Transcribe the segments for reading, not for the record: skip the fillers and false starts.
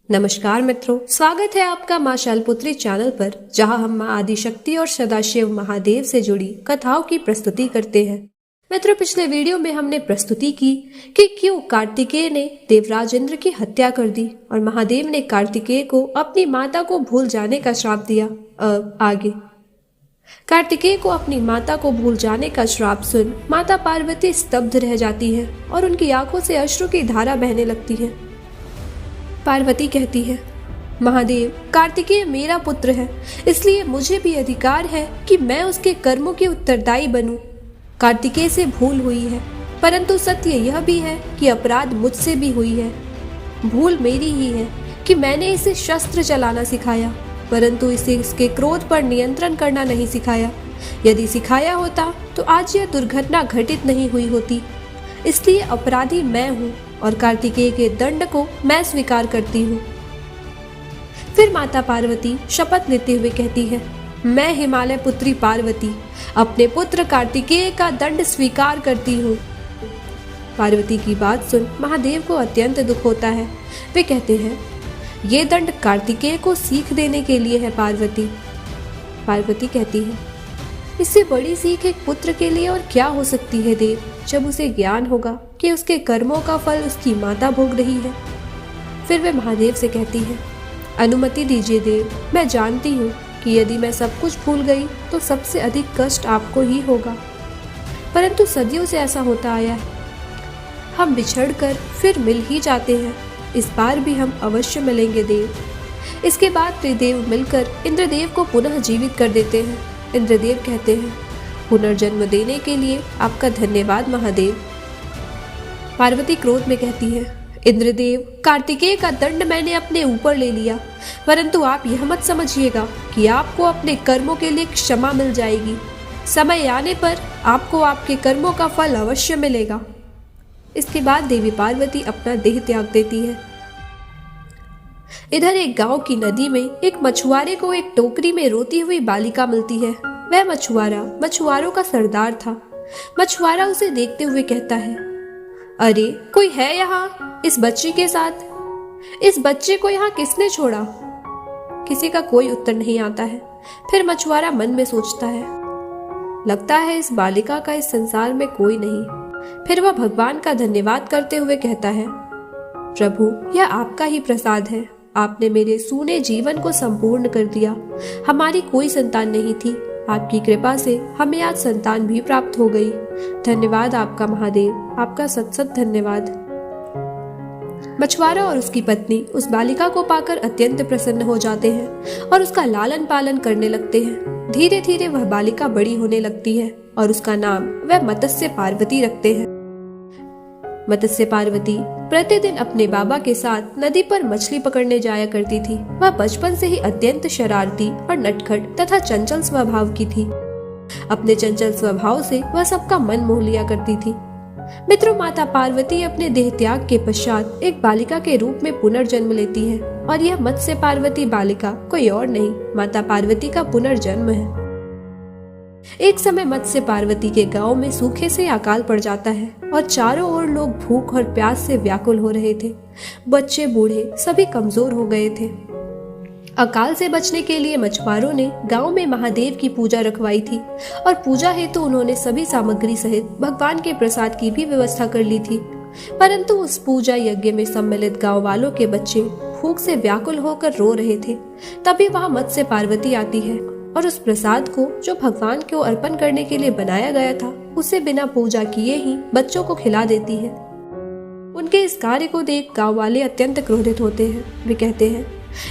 नमस्कार मित्रों, स्वागत है आपका मां शैलपुत्री चैनल पर, जहां हम मां आदिशक्ति और सदाशिव महादेव से जुड़ी कथाओं की प्रस्तुति करते हैं। मित्रों, पिछले वीडियो में हमने प्रस्तुति की कि क्यों कार्तिकेय ने देवराज इंद्र की हत्या कर दी और महादेव ने कार्तिकेय को अपनी माता को भूल जाने का श्राप दिया। आगे कार्तिकेय को अपनी माता को भूल जाने का श्राप सुन माता पार्वती स्तब्ध रह जाती है और उनकी आंखों से अश्रु की धारा बहने लगती है। पार्वती कहती है, महादेव, कार्तिकेय मेरा पुत्र है, इसलिए मुझे भी अधिकार है कि मैं उसके कर्मों की उत्तरदायी बनूं। कार्तिकेय से भूल हुई है, परंतु सत्य यह भी है कि अपराध मुझसे भी हुई है। भूल मेरी ही है कि मैंने इसे शस्त्र चलाना सिखाया, परंतु इसे इसके क्रोध पर नियंत्रण करना नहीं सिखाया। यदि सिखाया होता तो आज यह दुर्घटना घटित नहीं हुई होती। इसलिए अपराधी मैं हूँ और कार्तिकेय के दंड को मैं स्वीकार करती हूँ। फिर माता पार्वती शपथ लेते हुए कहती है, मैं हिमालय पुत्री पार्वती अपने पुत्र कार्तिकेय का दंड स्वीकार करती हूँ। पार्वती की बात सुन महादेव को अत्यंत दुख होता है। वे कहते हैं, ये दंड कार्तिकेय को सीख देने के लिए है पार्वती। पार्वती कहती है, इससे बड़ी सीख एक पुत्र के लिए और क्या हो सकती है देव, जब उसे ज्ञान होगा कि उसके कर्मों का फल उसकी माता भोग रही है। फिर वे महादेव से कहती है, अनुमति दीजिए देव, मैं जानती हूँ कि यदि मैं सब कुछ भूल गई तो सबसे अधिक कष्ट आपको ही होगा, परंतु सदियों से ऐसा होता आया है। हम बिछड़कर फिर मिल ही जाते हैं, इस बार भी हम अवश्य मिलेंगे देव। इसके बाद त्रिदेव मिलकर इंद्रदेव को पुनः जीवित कर देते हैं। इंद्रदेव कहते हैं, पुनर्जन्म देने के लिए आपका धन्यवाद महादेव। पार्वती क्रोध में कहती है, इंद्रदेव, कार्तिकेय का दंड मैंने अपने ऊपर ले लिया, परंतु आप यह मत समझिएगा कि आपको अपने कर्मों के लिए क्षमा मिल जाएगी। समय आने पर आपको आपके कर्मों का फल अवश्य मिलेगा। इसके बाद देवी पार्वती अपना देह त्याग देती है। इधर एक गांव की नदी में एक मछुआरे को एक टोकरी में रोती हुई बालिका मिलती है। वह मछुआरा मछुआरों का सरदार था। मछुआरा उसे देखते हुए कहता है, अरे कोई है यहाँ इस बच्ची के साथ? इस बच्चे को यहाँ किसने छोड़ा? किसी का कोई उत्तर नहीं आता है। फिर मछुआरा मन में सोचता है, लगता है इस बालिका का इस संसार में कोई नहीं। फिर वह भगवान का धन्यवाद करते हुए कहता है, प्रभु, यह आपका ही प्रसाद है। आपने मेरे सूने जीवन को संपूर्ण कर दिया। हमारी कोई संतान नहीं थी, आपकी कृपा से हमें आज संतान भी प्राप्त हो गई। धन्यवाद आपका महादेव, आपका सत सत धन्यवाद। मछुआरा और उसकी पत्नी उस बालिका को पाकर अत्यंत प्रसन्न हो जाते हैं और उसका लालन पालन करने लगते हैं। धीरे धीरे वह बालिका बड़ी होने लगती है और उसका नाम वह मत्स्य पार्वती रखते हैं। मत्स्य पार्वती प्रतिदिन अपने बाबा के साथ नदी पर मछली पकड़ने जाया करती थी। वह बचपन से ही अत्यंत शरारती और नटखट तथा चंचल स्वभाव की थी। अपने चंचल स्वभाव से वह सबका मन मोह लिया करती थी। मित्रों, माता पार्वती अपने देह त्याग के पश्चात एक बालिका के रूप में पुनर्जन्म लेती है और यह मत्स्य पार्वती बालिका कोई और नहीं, माता पार्वती का पुनर्जन्म है। एक समय मत्स्य पार्वती के गांव में सूखे से अकाल पड़ जाता है और चारों ओर लोग भूख और प्यास से व्याकुल हो रहे थे। बच्चे बूढ़े सभी कमजोर हो गए थे। अकाल से बचने के लिए मछुआरों ने गांव में महादेव की पूजा रखवाई थी और पूजा हेतु उन्होंने सभी सामग्री सहित भगवान के प्रसाद की भी व्यवस्था कर ली थी। परंतु उस पूजा यज्ञ में सम्मिलित गांव वालों के बच्चे भूख से व्याकुल होकर रो रहे थे। तभी वहां मत्स्य पार्वती आती है और उस प्रसाद को जो भगवान को अर्पण करने के लिए बनाया गया था, उसे बिना पूजा किए ही बच्चों को खिला देती है। उनके इस कार्य को देख गांव वाले अत्यंत क्रोधित होते हैं। वे कहते हैं,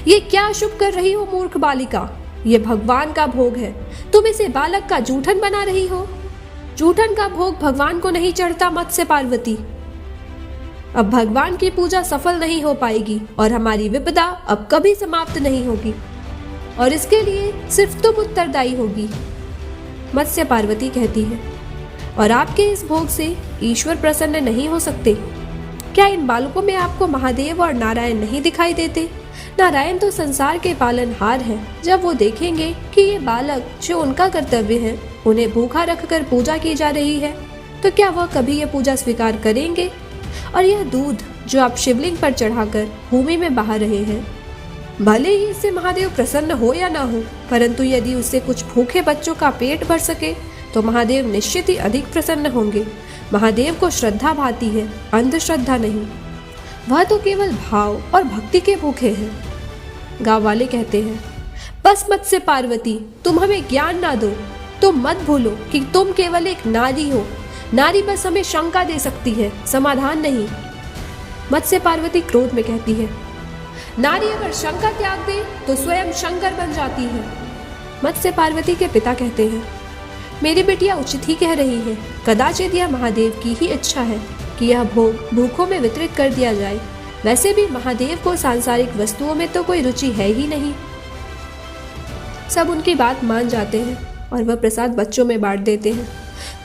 ये क्या अशुभ कर रही हो मूर्ख बालिका, ये भगवान का भोग है, तुम इसे बालक का जूठन बना रही हो। जूठन का भोग भगवान को नहीं चढ़ता मत्स्य पार्वती। अब भगवान की पूजा सफल नहीं हो पाएगी और हमारी विपदा अब कभी समाप्त नहीं होगी और इसके लिए सिर्फ तुम उत्तरदायी होगी। मत्स्य पार्वती कहती है, और आपके इस भोग से ईश्वर प्रसन्न नहीं हो सकते? क्या इन बालकों में आपको महादेव और नारायण नहीं दिखाई देते? नारायण तो संसार के पालनहार हैं। जब वो देखेंगे कि ये बालक जो उनका कर्तव्य है, उन्हें भूखा रखकर पूजा की जा रही है, तो क्या वह कभी ये पूजा स्वीकार करेंगे? और यह दूध जो आप शिवलिंग पर चढ़ाकर भूमि में बहा रहे हैं। भले ही इससे महादेव प्रसन्न हो या ना हो, परंतु यदि उससे कुछ भूखे बच्चों का पेट भर सके तो महादेव निश्चित ही अधिक प्रसन्न होंगे। महादेव को श्रद्धा भाती है, अंधश्रद्धा नहीं। वह तो केवल भाव और भक्ति के भूखे हैं। गांव वाले कहते हैं, बस मत्स्य पार्वती, तुम हमें ज्ञान ना दो। तुम मत भूलो कि तुम केवल एक नारी हो। नारी बस हमें शंका दे सकती है, समाधान नहीं। मत्स्य पार्वती क्रोध में कहती है, नारी अगर शंका त्याग दे तो स्वयं शंकर बन जाती है। मत्स्य पार्वती के पिता कहते हैं, मेरी बेटियां उचित ही कह रही है। कदाचित यह महादेव की ही इच्छा है कि यह भोग भूखों में वितरित कर दिया जाए। वैसे भी महादेव को सांसारिक वस्तुओं में तो कोई रुचि है ही नहीं। सब उनकी बात मान जाते हैं और वह प्रसाद बच्चों में बांट देते हैं।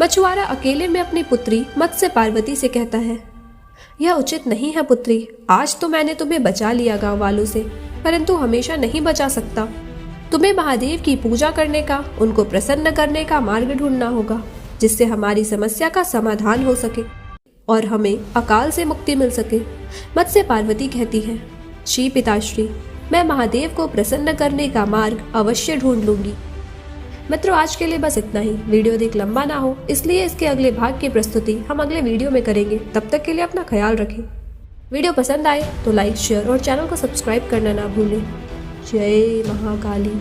मछुआरा अकेले में अपनी पुत्री मत्स्य पार्वती से कहता है, यह उचित नहीं है पुत्री। आज तो मैंने तुम्हें बचा लिया गांव वालों से, परंतु हमेशा नहीं बचा सकता। तुम्हें महादेव की पूजा करने का, उनको प्रसन्न करने का मार्ग ढूंढना होगा, जिससे हमारी समस्या का समाधान हो सके और हमें अकाल से मुक्ति मिल सके। मत्स्य पार्वती कहती है, श्री पिताश्री, मैं महादेव को प्रसन्न करने का मार्ग अवश्य ढूंढ लूंगी। मित्रों, आज के लिए बस इतना ही। वीडियो अधिक लंबा ना हो, इसलिए इसके अगले भाग की प्रस्तुति हम अगले वीडियो में करेंगे। तब तक के लिए अपना ख्याल रखें। वीडियो पसंद आए तो लाइक, शेयर और चैनल को सब्सक्राइब करना ना भूलें। जय महाकाली।